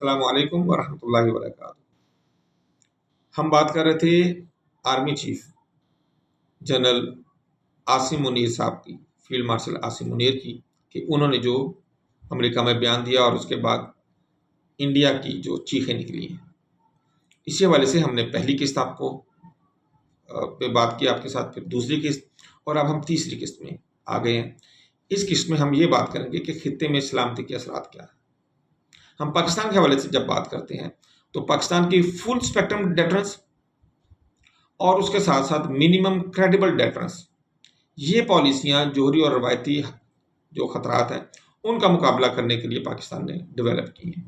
السلام علیکم ورحمۃ اللہ وبرکاتہ۔ ہم بات کر رہے تھے army chief general Asim Munir صاحب کی، فیلڈ مارشل عاصم منیر کی، کہ انہوں نے جو امریکہ میں بیان دیا اور اس کے بعد انڈیا کی جو چیخیں نکلی ہیں، اسی حوالے سے ہم نے پہلی قسط آپ کو پہ بات کی آپ کے ساتھ، پھر دوسری قسط، اور اب ہم تیسری قسط میں آ گئے ہیں۔ اس قسط میں ہم یہ بات کریں گے کہ خطے میں سلامتی کے اثرات کیا ہیں۔ ہم پاکستان کے حوالے سے جب بات کرتے ہیں تو پاکستان کی فل اسپیکٹرم ڈیٹرنس اور اس کے ساتھ ساتھ منیمم کریڈیبل ڈیٹرنس، یہ پالیسیاں جوہری اور روایتی جو خطرات ہیں ان کا مقابلہ کرنے کے لیے پاکستان نے ڈیولپ کی ہیں۔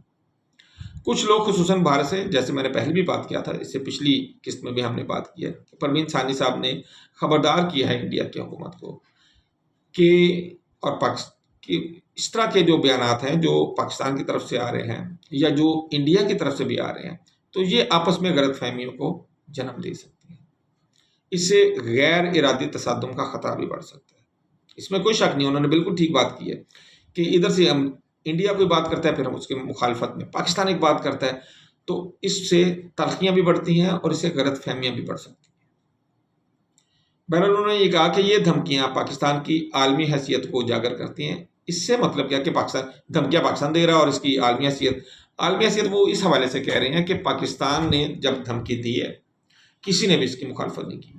کچھ لوگ خصوصاً بھارت سے، جیسے میں نے پہلے بھی بات کیا تھا، اس سے پچھلی قسط میں بھی ہم نے بات کی ہے، پروین ثانی صاحب نے خبردار کیا ہے انڈیا کی حکومت کو کہ اور کہ اس طرح کے جو بیانات ہیں جو پاکستان کی طرف سے آ رہے ہیں یا جو انڈیا کی طرف سے بھی آ رہے ہیں تو یہ آپس میں غلط فہمیوں کو جنم دے سکتے ہیں۔ اس سے غیر ارادی تصادم کا خطرہ بھی بڑھ سکتا ہے۔ اس میں کوئی شک نہیں، انہوں نے بالکل ٹھیک بات کی ہے کہ ادھر سے ہم انڈیا کوئی بات کرتا ہے، پھر ہم اس کے مخالفت میں پاکستان ایک بات کرتا ہے، تو اس سے تلخیاں بھی بڑھتی ہیں اور اس سے غلط فہمیاں بھی بڑھ سکتی ہیں۔ بہرحال انہوں نے یہ کہا کہ یہ دھمکیاں پاکستان کی عالمی حیثیت کو اجاگر کرتی ہیں۔ اس سے مطلب کیا کہ پاکستان دھمکیاں پاکستان دے رہا ہے اور اس کی عالمی حیثیت وہ اس حوالے سے کہہ رہے ہیں کہ پاکستان نے جب دھمکی دی ہے کسی نے بھی اس کی مخالفت نہیں کی،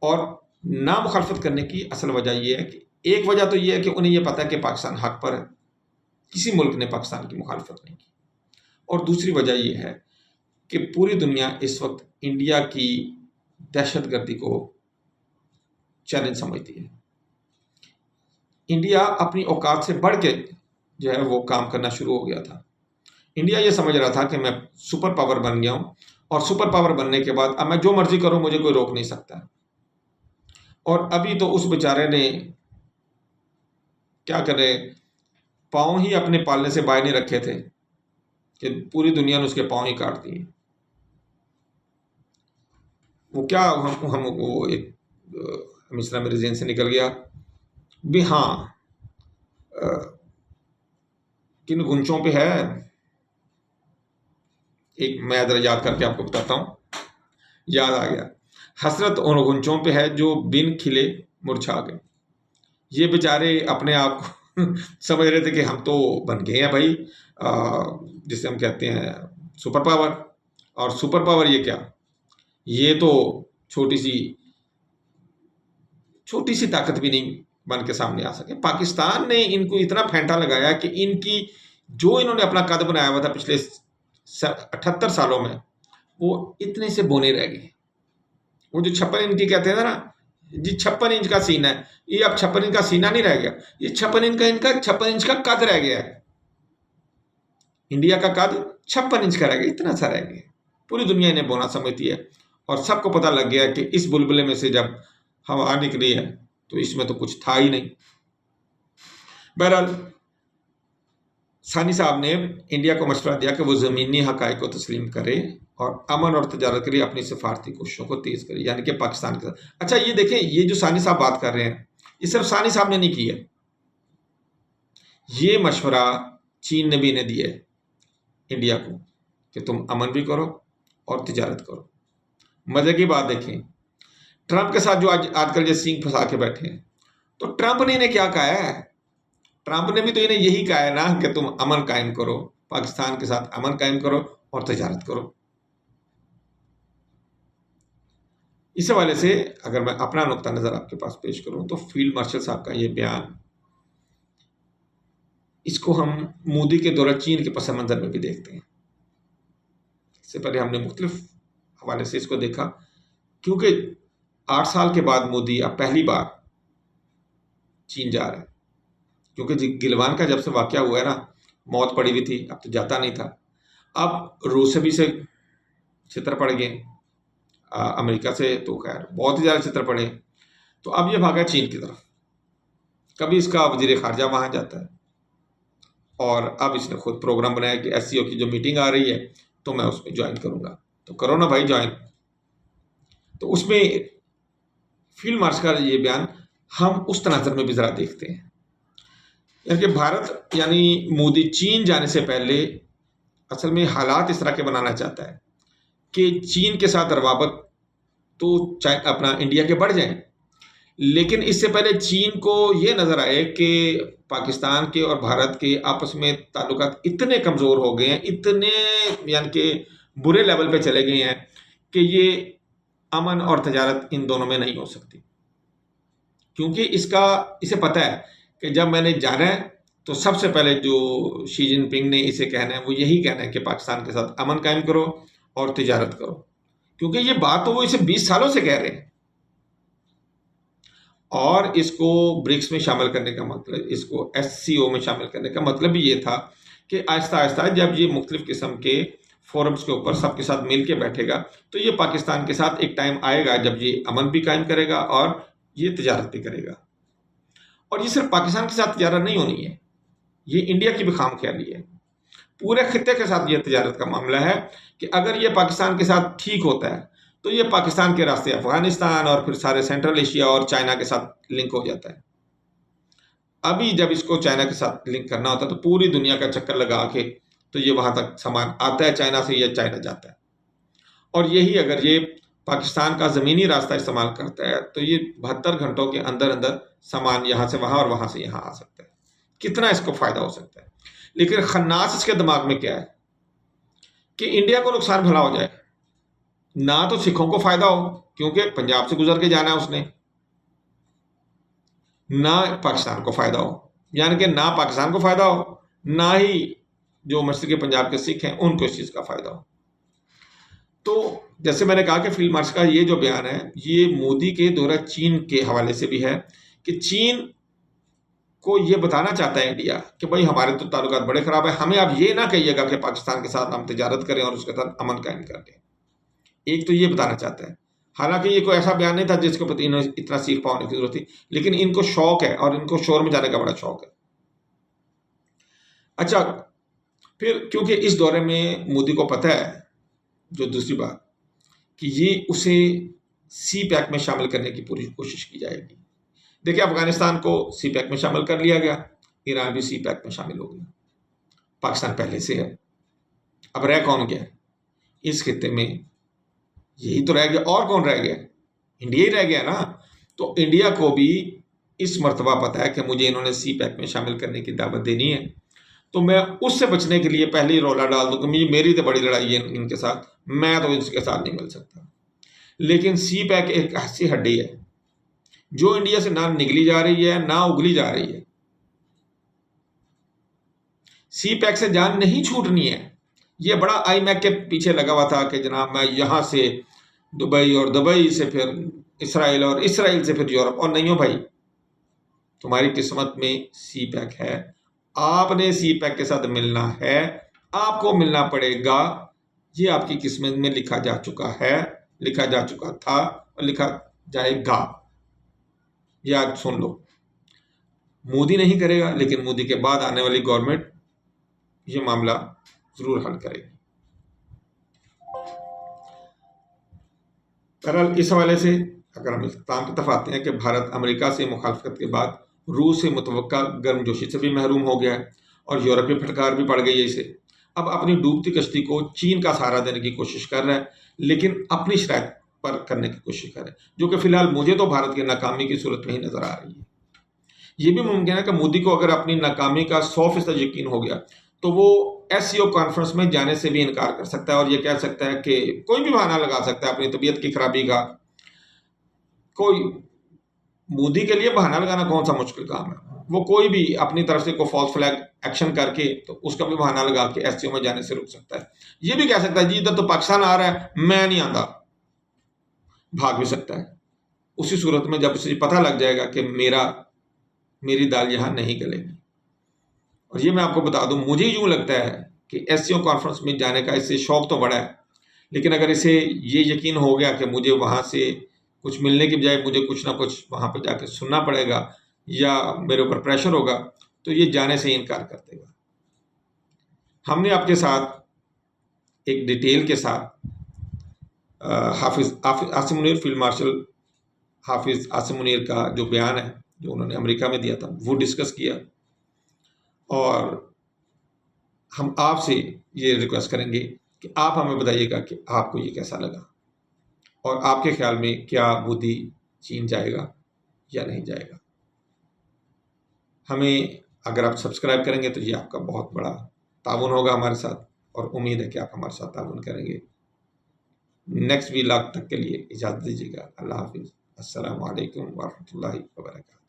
اور نہ مخالفت کرنے کی اصل وجہ یہ ہے کہ ایک وجہ تو یہ ہے کہ انہیں یہ پتا ہے کہ پاکستان حق پر ہے، کسی ملک نے پاکستان کی مخالفت نہیں کی، اور دوسری وجہ یہ ہے کہ پوری دنیا اس وقت انڈیا کی دہشت گردی کو چیلنج سمجھتی ہے۔ انڈیا اپنی اوقات سے بڑھ کے جو ہے وہ کام کرنا شروع ہو گیا تھا۔ انڈیا یہ سمجھ رہا تھا کہ میں سپر پاور بن گیا ہوں، اور سپر پاور بننے کے بعد اب میں جو مرضی کروں مجھے کوئی روک نہیں سکتا۔ اور ابھی تو اس بیچارے نے کیا کرے، پاؤں ہی اپنے پالنے سے باہر نہیں رکھے تھے کہ پوری دنیا نے اس کے پاؤں ہی کاٹ دیے۔ وہ کیا وہ ایک اس طرح میرے ذہن سے نکل گیا بھی، ہاں کن گنچوں پہ ہے، ایک میں ذرا یاد کر کے آپ کو بتاتا ہوں، یاد آ گیا، حسرت ان گنچوں پہ ہے جو بن کھلے مرجھا گئے۔ یہ بیچارے اپنے آپ کو سمجھ رہے تھے کہ ہم تو بن گئے ہیں بھائی، جسے ہم کہتے ہیں سپر پاور، اور سپر پاور یہ کیا، یہ تو چھوٹی سی طاقت بھی نہیں بن کے سامنے آ سکے۔ پاکستان نے ان کو اتنا پھینٹا لگایا کہ ان کی جو انہوں نے اپنا قد بنایا ہوا تھا پچھلے 78 سالوں میں، وہ اتنے سے بونے رہ گئے۔ وہ جو 56 انچ کی کہتے ہیں نا جی، 56 انچ کا سینہ ہے، یہ اب 56 انچ کا سینہ نہیں رہ گیا، یہ 56 انچ کا قد رہ گیا ہے۔ انڈیا کا قد 56 انچ کا رہ گیا، اتنا سا رہ گیا۔ پوری دنیا انہیں بونا سمجھتی ہے، اور سب کو پتہ لگ گیا کہ اس بلبلے میں سے جب ہوا نکلی ہے تو اس میں تو کچھ تھا ہی نہیں۔ بہرحال ثانی صاحب نے انڈیا کو مشورہ دیا کہ وہ زمینی حقائق کو تسلیم کرے اور امن اور تجارت کے لیے اپنی سفارتی کوششوں کو تیز کرے، یعنی کہ پاکستان کے ساتھ۔ اچھا یہ دیکھیں، یہ جو ثانی صاحب بات کر رہے ہیں یہ صرف ثانی صاحب نے نہیں کی ہے، یہ مشورہ چین نے بھی انہیں دیا ہے انڈیا کو کہ تم امن بھی کرو اور تجارت کرو۔ مزے کی بات دیکھیں، ٹرمپ کے ساتھ جو آج کل یہ سینگ پھنسا کے بیٹھے ہیں، تو ٹرمپ نے انہیں کیا کہا ہے؟ ٹرمپ نے بھی تو انہیں یہی کہا ہے نا کہ تم امن قائم کرو، پاکستان کے ساتھ امن قائم کرو اور تجارت کرو۔ اس حوالے سے اگر میں اپنا نقطہ نظر آپ کے پاس پیش کروں تو فیلڈ مارشل صاحب کا یہ بیان، اس کو ہم مودی کے دورہ چین کے پس منظر میں بھی دیکھتے ہیں۔ اس سے پہلے ہم نے مختلف حوالے سے اس کو دیکھا، کیونکہ 8 سال کے بعد مودی اب پہلی بار چین جا رہا ہے، کیونکہ گلوان کا جب سے واقعہ ہوا ہے نا، موت پڑی ہوئی تھی، اب تو جاتا نہیں تھا۔ اب روس سے بھی سے چھتر پڑ گئے، امریکہ سے تو خیر بہت ہی زیادہ چھتر پڑے، تو اب یہ بھاگا چین کی طرف۔ کبھی اس کا وزیر خارجہ وہاں جاتا ہے، اور اب اس نے خود پروگرام بنایا کہ ایس سی او کی جو میٹنگ آ رہی ہے تو میں اس میں جوائن کروں گا، تو کرو نا بھائی جوائن۔ تو اس میں فیلڈ مارشل کا یہ بیان ہم اس تناظر میں بھی ذرا دیکھتے ہیں۔ यानी कि भारत यानी मोदी चीन जाने से पहले असल में हालात इस तरह के बनाना चाहता है कि चीन के साथ रवाबत तो अपना इंडिया के बढ़ जाएं, लेकिन इससे पहले चीन को ये नज़र आए कि पाकिस्तान के और भारत के आपस में ताल्लुकात इतने कमज़ोर हो गए हैं, इतने यानी कि बुरे लेवल पे चले गए हैं कि ये अमन और तजारत इन दोनों में नहीं हो सकती। क्योंकि इसे पता है कि जब मैंने जाना है तो सबसे पहले जो शी जिनपिंग ने इसे कहना है वो यही कहना है कि पाकिस्तान के साथ अमन कायम करो और तिजारत करो, क्योंकि ये बात तो वो इसे 20 सालों से कह रहे हैं। और इसको ब्रिक्स में शामिल करने का मतलब, इसको SCO में शामिल करने का मतलब भी ये था कि आहिस्ता आहिस्ता जब ये मुख्तलिफ किस्म के फोरम्स के ऊपर सबके साथ मिल के बैठेगा तो ये पाकिस्तान के साथ एक टाइम आएगा जब ये अमन भी कायम करेगा और ये तिजारत भी करेगा। और ये सिर्फ पाकिस्तान के साथ तिजारत नहीं होनी है, ये इंडिया की भी खाम ख्याली है। पूरे खित्ते के साथ ये तिजारत का मामला है कि अगर ये पाकिस्तान के साथ ठीक होता है तो ये पाकिस्तान के रास्ते अफगानिस्तान और फिर सारे सेंट्रल एशिया और चाइना के साथ लिंक हो जाता है। अभी जब इसको चाइना के साथ लिंक करना होता है तो पूरी दुनिया का चक्कर लगा के तो ये वहां तक सामान आता है चाइना से या चाइना जाता है। और यही अगर ये पाकिस्तान का ज़मीनी रास्ता इस्तेमाल करता है तो ये 72 घंटों के अंदर अंदर सामान यहाँ से वहाँ और वहाँ से यहाँ आ सकता है। कितना इसको फ़ायदा हो सकता है। लेकिन खन्नास इसके दिमाग में क्या है कि इंडिया को नुकसान भला हो जाए, ना तो सिखों को फ़ायदा हो क्योंकि पंजाब से गुजर के जाना है उसने, ना पाकिस्तान को फ़ायदा हो, यानी कि ना पाकिस्तान को फ़ायदा हो ना ही जो मशरक़ी पंजाब के सिख हैं उनको इस चीज़ का फ़ायदा हो। तो जैसे मैंने कहा कि फील्ड मार्शल का ये जो बयान है ये मोदी के दौरा चीन के हवाले से भी है कि चीन को ये बताना चाहता है इंडिया कि भाई हमारे तो ताल्लुकात बड़े ख़राब है, हमें आप ये ना कहिएगा कि पाकिस्तान के साथ हम तिजारत करें और उसके साथ अमन कायम कर लें। एक तो ये बताना चाहता है, हालांकि ये कोई ऐसा बयान नहीं था जिसके प्रति इन्हें इतना सीख पाने की जरूरत थी, लेकिन इनको शौक है और इनको शोर में जाने का बड़ा शौक है। अच्छा, फिर क्योंकि इस दौरे में मोदी को पता है जो दूसरी बात कि ये उसे CPEC में शामिल करने की पूरी कोशिश की जाएगी। देखिए, अफगानिस्तान को CPEC में शामिल कर लिया गया, ईरान भी CPEC में शामिल हो गया, पाकिस्तान पहले से है। अब रह कौन गया इस खित्ते में? यही तो रह गया, और कौन रह गया? इंडिया ही रह गया ना। तो इंडिया को भी इस मर्तबा पता है कि मुझे इन्होंने CPEC में शामिल करने की दावत देनी है, तो मैं उससे बचने के लिए पहले ही रोला डाल दूं कि मेरी तो बड़ी लड़ाई है इनके साथ, मैं तो इनके साथ नहीं मिल सकता। लेकिन CPEC एक ऐसी हड्डी है जो इंडिया से ना निकली जा रही है ना उगली जा रही है। CPEC से जान नहीं छूटनी है। ये बड़ा IMEC के पीछे लगा हुआ था कि जनाब मैं यहाँ से दुबई और दुबई से फिर इसराइल और इसराइल से फिर यूरोप, और नहीं हो भाई, तुम्हारी किस्मत में CPEC है, आपने CPEC के साथ मिलना है, आपको मिलना पड़ेगा। ये आपकी किस्मत में लिखा जा चुका है, लिखा जा चुका था और लिखा जाएगा। याद सुन लो, मोदी नहीं करेगा लेकिन मोदी के बाद आने वाली गवर्नमेंट ये मामला जरूर हल करेगी। बहरहाल इस हवाले से अगर हम इख्तिताम की तरफ आते हैं कि भारत अमेरिका से मुखालफत के बाद रूस से मुतवक्का गर्मजोशी से भी महरूम हो गया है और यूरोपीय फटकार भी पड़ गई है इसे। अब अपनी डूबती कश्ती को चीन का सहारा देने की कोशिश कर रहा है, लेकिन अपनी शराइत पर करने की कोशिश कर रहा है, जो कि फिलहाल मुझे तो भारत की नाकामी की सूरत में ही नजर आ रही है। ये भी मुमकिन है कि मोदी को अगर अपनी नाकामी का 100% यकीन हो गया तो वो SCO कॉन्फ्रेंस में जाने से भी इनकार कर सकता है और ये कह सकता है कि कोई भी बहाना लगा सकता है अपनी तबीयत की खराबी का। कोई मोदी के लिए बहाना लगाना कौन सा मुश्किल काम है, वो कोई भी अपनी तरफ से कोई फॉल्स फ्लैग एक्शन करके तो उसका भी बहाना लगा के SCO में जाने से रुक सकता है। ये भी कह सकता है जी इधर तो पाकिस्तान आ रहा है, मैं नहीं आता, भाग भी सकता है। उसी सूरत में जब उसे पता लग जाएगा कि मेरी दाल यहाँ नहीं गलेगी। और ये मैं आपको बता दूं, मुझे यूं लगता है कि SCO कॉन्फ्रेंस में जाने का इससे शौक तो बड़ा है, लेकिन अगर इसे ये यकीन हो गया कि मुझे वहाँ से कुछ मिलने की बजाय मुझे कुछ ना कुछ वहाँ पर जाके सुनना पड़ेगा या मेरे ऊपर प्रेशर होगा, तो ये जाने से इनकार कर देगा। हमने आपके साथ एक डिटेल के साथ हाफिज आसिम मुनीर, फील्ड मार्शल हाफिज आसिम मुनीर का जो बयान है जो उन्होंने अमेरिका में दिया था वो डिस्कस किया। اور ہم آپ سے یہ ریکویسٹ کریں گے کہ آپ ہمیں بتائیے گا کہ آپ کو یہ کیسا لگا، اور آپ کے خیال میں کیا مودی چین جائے گا یا نہیں جائے گا۔ ہمیں اگر آپ سبسکرائب کریں گے تو یہ آپ کا بہت بڑا تعاون ہوگا ہمارے ساتھ، اور امید ہے کہ آپ ہمارے ساتھ تعاون کریں گے۔ نیکسٹ ویلاگ تک کے لیے اجازت دیجیے گا۔ اللہ حافظ۔ السلام علیکم ورحمۃ اللہ وبرکاتہ۔